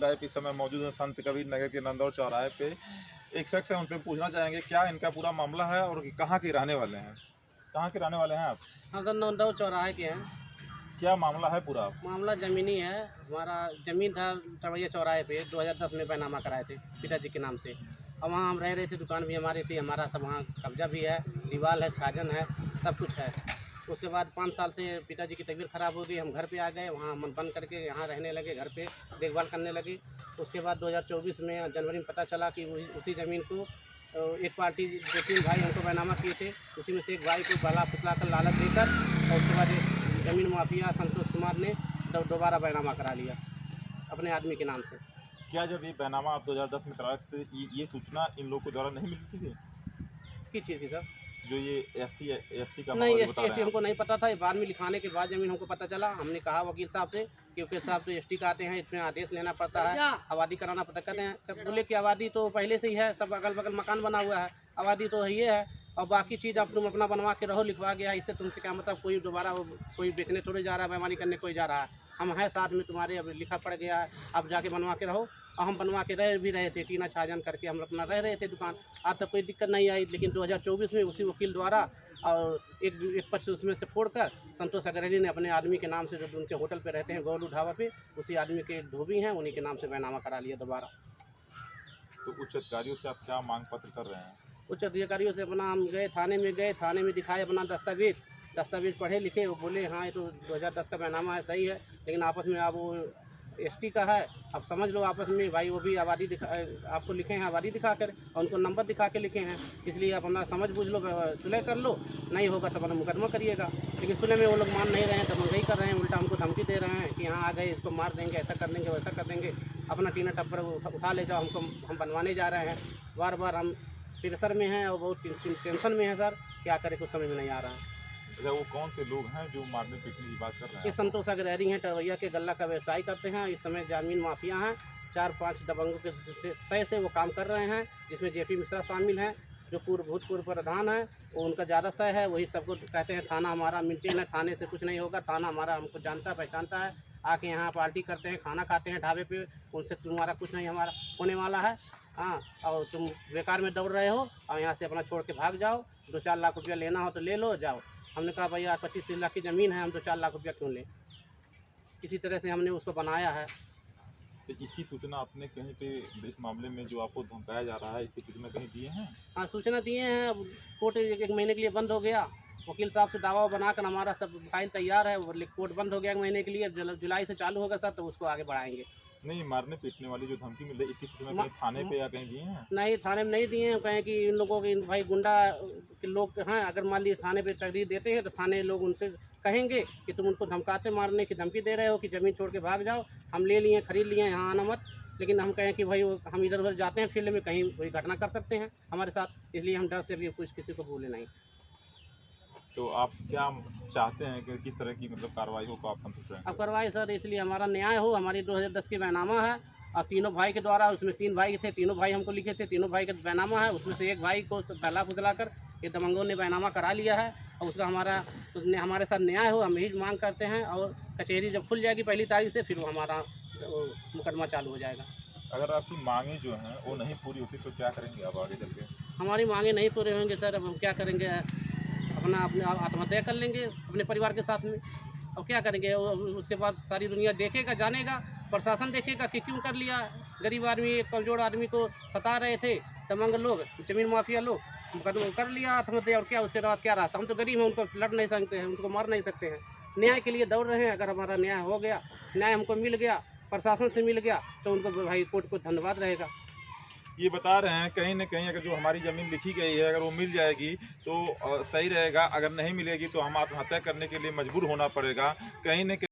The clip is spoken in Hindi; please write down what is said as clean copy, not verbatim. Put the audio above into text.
लाइव इस समय मौजूद है संत कबीर नगर के नंदौर चौराहे पे। एक शख्स है, उनसे पूछना चाहेंगे क्या इनका पूरा मामला है और कहाँ के रहने वाले हैं। कहाँ के रहने वाले हैं आप? हम सर नंदौर चौराहे के हैं। क्या मामला है पूरा? मामला ज़मीनी है। हमारा ज़मीन था टवैया चौराहे पे 2010 में बैनामा कराए थे पिताजी के नाम से। अब वहाँ हम रह रहे थे, दुकान भी हमारी थी, हमारा सब वहाँ कब्जा भी है, दीवार है, छाजन है, सब कुछ है। उसके बाद 5 साल से पिताजी की तबीयत ख़राब हो गई, हम घर पे आ गए, वहाँ मन बंद करके यहाँ रहने लगे, घर पे देखभाल करने लगे। उसके बाद 2024 में जनवरी में पता चला कि उसी ज़मीन को एक पार्टी 2-3 भाई हमको बैनामा किए थे, उसी में से एक भाई को बला फुसला कर लालच देकर और उसके बाद ज़मीन माफिया संतोष कुमार ने दोबारा बैनामा करा लिया अपने आदमी के नाम से। क्या जब ये बैनामा आप 2010 में कराए थे, ये सूचना इन लोगों के द्वारा नहीं मिलती थी? किस चीज़ की सर? जो ये एससी का नहीं, मामला एसटी बता रहे हैं हमको नहीं पता था। बाद में लिखाने के बाद ज़मीन हमको पता चला। हमने कहा वकील साहब से कि वकील साहब तो एसटी का आते हैं, इसमें आदेश लेना पड़ता है, आबादी कराना पड़ता। कहते हैं तब बोले कि आबादी तो पहले से ही है, सब अगल बगल मकान बना हुआ है, आबादी तो ये है और बाकी चीज़ आप तुम अपना बनवा के रहो, लिखवा गया। इससे तुमसे क्या मतलब? कोई दोबारा कोई बेचने थोड़े जा रहा है, बेईमानी करने कोई जा रहा है। हम हैं साथ में तुम्हारे, अब लिखा पड़ गया है, अब जाके बनवा के रहो। और हम बनवा के रह भी रहे थे, टीना छाजन करके हम अपना रह रहे थे दुकान। आज तक कोई दिक्कत नहीं आई, लेकिन 2024 में उसी वकील द्वारा और एक पक्ष उसमें से फोड़कर संतोष अग्रणी ने अपने आदमी के नाम से, जो उनके होटल पे रहते हैं गौलू ढाबा पे, उसी आदमी के धोबी हैं, उन्हीं के नाम से बैनामा करा लिया दोबारा। तो उच्च अधिकारियों से आप क्या मांग पत्र कर रहे हैं? उच्च अधिकारियों से अपना हम गए, थाने में दिखाए अपना दस्तावेज पढ़े लिखे। वो बोले हाँ ये तो 2010 का बैनामा है, सही है, लेकिन आपस में आप वो एसटी का है, अब समझ लो आपस में भाई। वो भी आबादी आपको लिखे हैं, आबादी दिखा कर और उनको नंबर दिखा के लिखे हैं, इसलिए आप अपना समझ बूझ लो, सुलह कर लो, नहीं होगा तो अपना मुकदमा करिएगा। लेकिन सुलह में वो लोग मान नहीं रहे हैं, तो महंगाई कर रहे हैं, उल्टा हमको धमकी दे रहे हैं कि यहाँ आ गए इसको मार देंगे, ऐसा कर देंगे, वैसा कर देंगे, अपना टीना टप्पर उठा ले जाओ, हम बनवाने जा रहे हैं। बार बार हम प्रेशर में हैं और बहुत टेंशन में हैं सर, क्या करें कुछ समझ में नहीं आ रहा है। अच्छा, वो कौन से लोग हैं जो मारने पीटने की बात कर रहे ये हैं? संतोष अग्रहरी हैं, टवैया के गल्ला का व्यवसाय करते हैं, इस समय ज़मीन माफिया हैं। 4-5 दबंगों के सह से वो काम कर रहे हैं, जिसमें जेपी मिश्रा शामिल हैं, जो भूतपूर्व प्रधान है, वो उनका ज़्यादा सह है। वही सबको कहते हैं थाना हमारा मेंटेन है, थाने से कुछ नहीं होगा, थाना हमारा हमको जानता पहचानता है, आके यहाँ पार्टी करते हैं, खाना खाते हैं ढाबे पे, उनसे तुम्हारा कुछ नहीं हमारा होने वाला है। हाँ, और तुम बेकार में दौड़ रहे हो और यहाँ से अपना छोड़ के भाग जाओ। 2-4 लाख रुपया लेना हो तो ले लो, जाओ। हमने कहा भैया 25-30 लाख की ज़मीन है, हम 2-4 लाख रुपया क्यों लें? किसी तरह से हमने उसको बनाया है। तो इसकी सूचना आपने कहीं पे इस मामले में जो आपको धमकाया जा रहा है, इसकी सूचना कहीं दिए हैं? हाँ, सूचना दिए हैं। अब कोर्ट 1 महीने के लिए बंद हो गया। वकील साहब से दावा बनाकर हमारा सब फाइल तैयार है, वो कोर्ट बंद हो गया 1 महीने के लिए। जुलाई से चालू होगा सर, तो उसको आगे बढ़ाएंगे। नहीं, मारने पीटने वाली जो धमकी मिल रही है, इसकी सूचना कहीं थाने पे या कहीं दिए हैं? नहीं, थाने में नहीं दिए हैं। कहें कि इन लोगों के भाई गुंडा के लोग हैं, अगर मान लीजिए थाने पे तहरीर देते हैं तो थाने लोग उनसे कहेंगे कि तुम उनको धमकाते, मारने की धमकी दे रहे हो कि ज़मीन छोड़ के भाग जाओ, हम ले लिए, खरीद लिए, यहाँ आना मत। लेकिन हम कहें कि भाई हम इधर उधर जाते हैं फील्ड में, कहीं कोई घटना कर सकते हैं हमारे साथ, इसलिए हम डर से भी कुछ किसी को बोले नहीं। तो आप क्या चाहते हैं कि किस तरह की मतलब कार्रवाई हो, को आप संतुष्ट रहें? अब करवाए सर, इसलिए हमारा न्याय हो। हमारी 2010 की बैनामा है और तीनों भाई के द्वारा, उसमें 3 भाई थे, तीनों भाई हमको लिखे थे, तीनों भाई का बैनामा है। उसमें से एक भाई को बहला फुसला कर ये दबंगों ने बैनामा करा लिया है और उसका हमारे साथ न्याय हो, हम यही मांग करते हैं। और कचहरी जब खुल जाएगी 1 तारीख से, फिर वो हमारा मुकदमा चालू हो जाएगा। अगर आपकी मांगे जो हैं वो नहीं पूरी होती तो क्या करेंगे आप आगे चल के? हमारी मांगे नहीं पूरे होंगे सर, अब हम क्या करेंगे? अपने आत्महत्या कर लेंगे अपने परिवार के साथ में। अब क्या करेंगे? उसके बाद सारी दुनिया देखेगा, जानेगा, प्रशासन देखेगा कि क्यों कर लिया। गरीब आदमी, एक कमज़ोर आदमी को सता रहे थे दबंग लोग, ज़मीन माफिया लोग, कर लिया आत्महत्या। और क्या उसके बाद क्या रास्ता? हम तो गरीब हैं, उनको लड़ नहीं सकते हैं, उनको मार नहीं सकते हैं। न्याय के लिए दौड़ रहे हैं। अगर हमारा न्याय हो गया, न्याय हमको मिल गया, प्रशासन से मिल गया, तो उनको भाई कोर्ट को धन्यवाद रहेगा। ये बता रहे हैं कहीं ना कहीं अगर जो हमारी ज़मीन लिखी गई है अगर वो मिल जाएगी तो सही रहेगा, अगर नहीं मिलेगी तो हम आत्महत्या करने के लिए मजबूर होना पड़ेगा। कहीं न कहीं